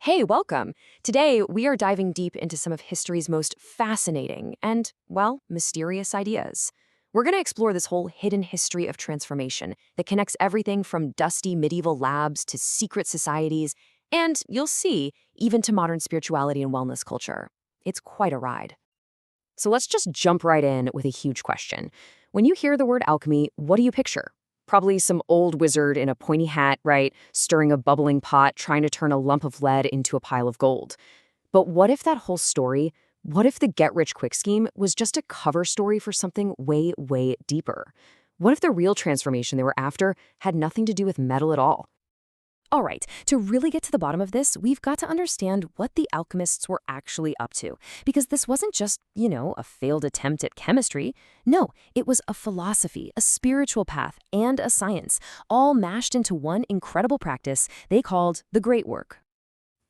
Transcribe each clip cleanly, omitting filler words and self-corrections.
Hey, welcome. Today, we are diving deep into some of history's most fascinating and, well, mysterious ideas. We're going to explore this whole hidden history of transformation that connects everything from dusty medieval labs to secret societies, and you'll see, even to modern spirituality and wellness culture. It's quite a ride. So let's just jump right in with a huge question. When you hear the word alchemy, what do you picture? Probably some old wizard in a pointy hat, right, stirring a bubbling pot, trying to turn a lump of lead into a pile of gold. But what if that whole story, what if the get-rich-quick scheme was just a cover story for something way, way deeper? What if the real transformation they were after had nothing to do with metal at all? All right, to really get to the bottom of this, we've got to understand what the alchemists were actually up to. Because this wasn't just, a failed attempt at chemistry. No, it was a philosophy, a spiritual path, and a science, all mashed into one incredible practice they called the Great Work.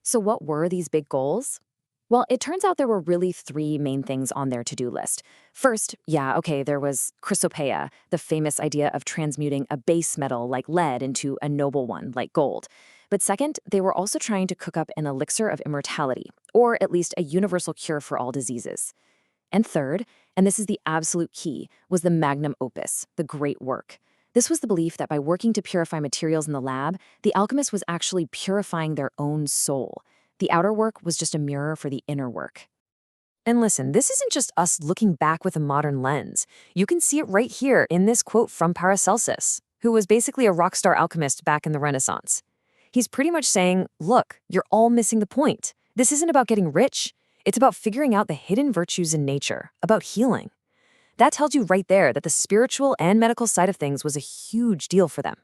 So what were these big goals? Well, it turns out there were really three main things on their to-do list. First, there was chrysopoeia, the famous idea of transmuting a base metal like lead into a noble one like gold. But second, they were also trying to cook up an elixir of immortality, or at least a universal cure for all diseases. And third, and this is the absolute key, was the Magnum Opus, the Great Work. This was the belief that by working to purify materials in the lab, the alchemist was actually purifying their own soul. The outer work was just a mirror for the inner work. And listen, this isn't just us looking back with a modern lens. You can see it right here in this quote from Paracelsus, who was basically a rock star alchemist back in the Renaissance. He's pretty much saying, look, you're all missing the point. This isn't about getting rich. It's about figuring out the hidden virtues in nature, about healing. That tells you right there that the spiritual and medical side of things was a huge deal for them.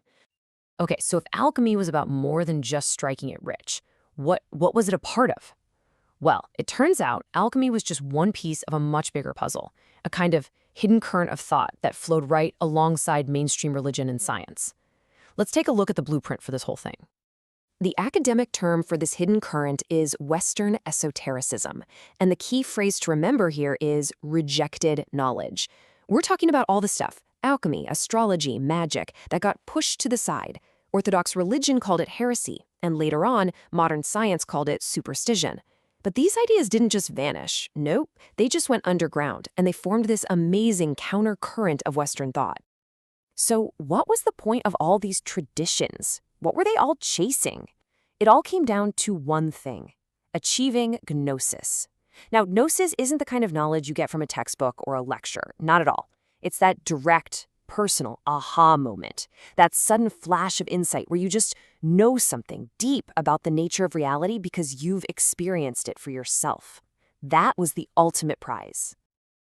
Okay, so if alchemy was about more than just striking it rich, what was it a part of? Well, it turns out alchemy was just one piece of a much bigger puzzle, a kind of hidden current of thought that flowed right alongside mainstream religion and science. Let's take a look at the blueprint for this whole thing. The academic term for this hidden current is Western Esotericism, and the key phrase to remember here is rejected knowledge. We're talking about all the stuff, alchemy, astrology, magic, that got pushed to the side. Orthodox religion called it heresy, and later on, modern science called it superstition. But these ideas didn't just vanish. Nope, they just went underground, and they formed this amazing countercurrent of Western thought. So what was the point of all these traditions? What were they all chasing? It all came down to one thing: achieving Gnosis. Now, Gnosis isn't the kind of knowledge you get from a textbook or a lecture, not at all. It's that direct, personal aha moment, that sudden flash of insight where you just know something deep about the nature of reality because you've experienced it for yourself. That was the ultimate prize.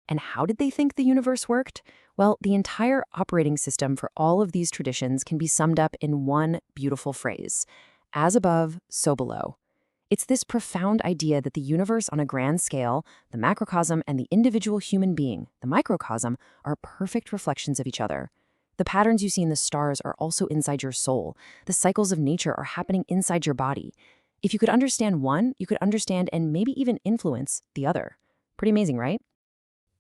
And how did they think the universe worked? Well, the entire operating system for all of these traditions can be summed up in one beautiful phrase: as above, so below. It's this profound idea that the universe on a grand scale, the macrocosm, and the individual human being, the microcosm, are perfect reflections of each other. The patterns you see in the stars are also inside your soul. The cycles of nature are happening inside your body. If you could understand one, you could understand and maybe even influence the other. Pretty amazing, right?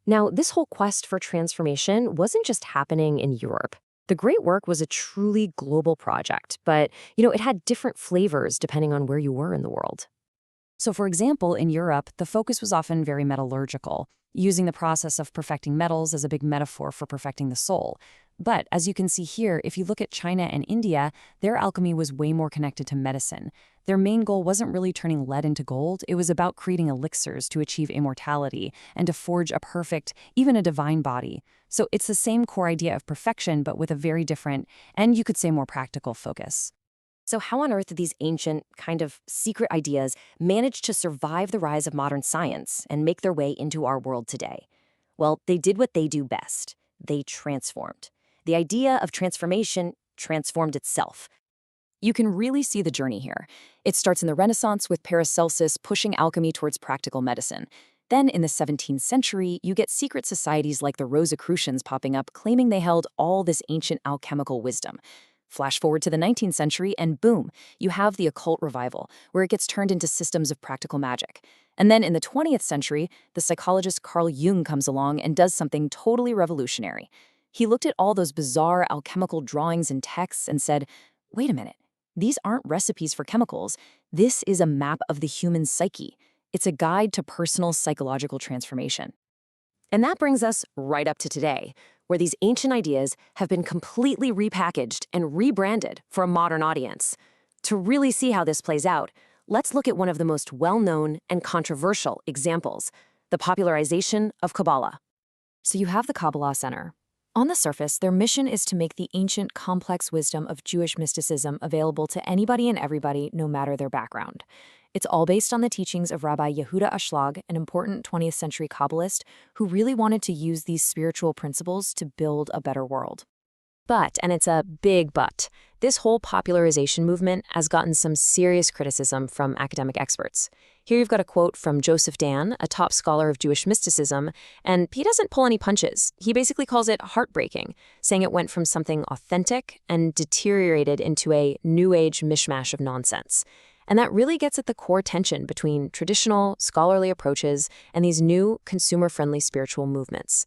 Now, this whole quest for transformation wasn't just happening in Europe. The Great Work was a truly global project, but, it had different flavors depending on where you were in the world. So, for example, in Europe, the focus was often very metallurgical, using the process of perfecting metals as a big metaphor for perfecting the soul. But, as you can see here, if you look at China and India, their alchemy was way more connected to medicine. Their main goal wasn't really turning lead into gold, it was about creating elixirs to achieve immortality and to forge a perfect, even a divine body. So it's the same core idea of perfection, but with a very different, and you could say more practical focus. So how on earth did these ancient, kind of secret ideas manage to survive the rise of modern science and make their way into our world today? Well, they did what they do best. They transformed. The idea of transformation transformed itself. You can really see the journey here. It starts in the Renaissance with Paracelsus pushing alchemy towards practical medicine. Then in the 17th century, you get secret societies like the Rosicrucians popping up claiming they held all this ancient alchemical wisdom. Flash forward to the 19th century and boom, you have the Occult Revival, where it gets turned into systems of practical magic. And then in the 20th century, the psychologist Carl Jung comes along and does something totally revolutionary. He looked at all those bizarre alchemical drawings and texts and said, wait a minute, these aren't recipes for chemicals. This is a map of the human psyche. It's a guide to personal psychological transformation. And that brings us right up to today, where these ancient ideas have been completely repackaged and rebranded for a modern audience. To really see how this plays out, let's look at one of the most well-known and controversial examples, the popularization of Kabbalah. So you have the Kabbalah Center. On the surface, their mission is to make the ancient, complex wisdom of Jewish mysticism available to anybody and everybody, no matter their background. It's all based on the teachings of Rabbi Yehuda Ashlag, an important 20th century Kabbalist who really wanted to use these spiritual principles to build a better world. But, and it's a big but, this whole popularization movement has gotten some serious criticism from academic experts. Here you've got a quote from Joseph Dan, a top scholar of Jewish mysticism, and he doesn't pull any punches. He basically calls it heartbreaking, saying it went from something authentic and deteriorated into a new age mishmash of nonsense. And that really gets at the core tension between traditional, scholarly approaches and these new, consumer-friendly spiritual movements.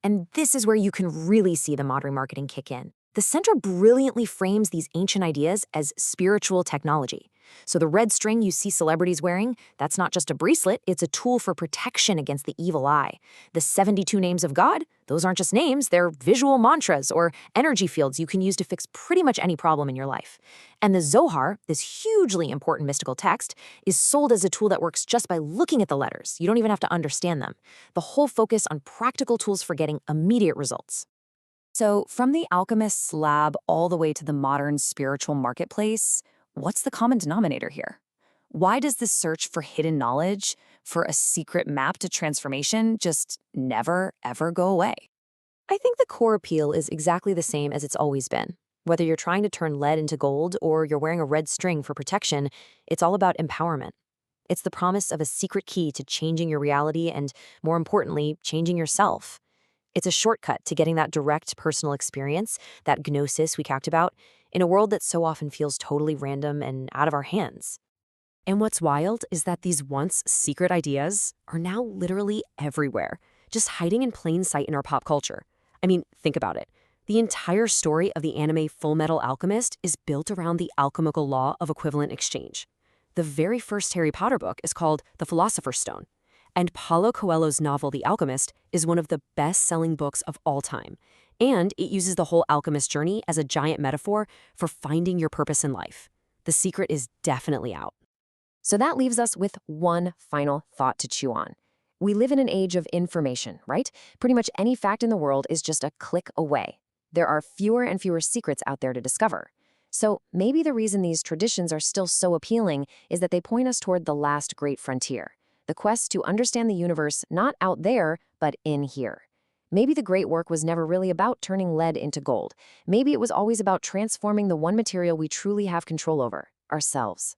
And this is where you can really see the modern marketing kick in. The center brilliantly frames these ancient ideas as spiritual technology. So the red string you see celebrities wearing, that's not just a bracelet, it's a tool for protection against the evil eye. The 72 names of God, those aren't just names, they're visual mantras or energy fields you can use to fix pretty much any problem in your life. And the Zohar, this hugely important mystical text, is sold as a tool that works just by looking at the letters. You don't even have to understand them. The whole focus on practical tools for getting immediate results. So from the alchemist's lab all the way to the modern spiritual marketplace, what's the common denominator here? Why does this search for hidden knowledge, for a secret map to transformation, just never, ever go away? I think the core appeal is exactly the same as it's always been. Whether you're trying to turn lead into gold or you're wearing a red string for protection, it's all about empowerment. It's the promise of a secret key to changing your reality and, more importantly, changing yourself. It's a shortcut to getting that direct personal experience, that Gnosis we talked about, in a world that so often feels totally random and out of our hands. And what's wild is that these once secret ideas are now literally everywhere, just hiding in plain sight in our pop culture. I mean, think about it. The entire story of the anime Full Metal Alchemist is built around the alchemical law of equivalent exchange. The very first Harry Potter book is called The Philosopher's Stone. And Paulo Coelho's novel The Alchemist is one of the best-selling books of all time. And it uses the whole alchemist journey as a giant metaphor for finding your purpose in life. The secret is definitely out. So that leaves us with one final thought to chew on. We live in an age of information, right? Pretty much any fact in the world is just a click away. There are fewer and fewer secrets out there to discover. So maybe the reason these traditions are still so appealing is that they point us toward the last great frontier. The quest to understand the universe not out there, but in here. Maybe the great work was never really about turning lead into gold. Maybe it was always about transforming the one material we truly have control over, ourselves.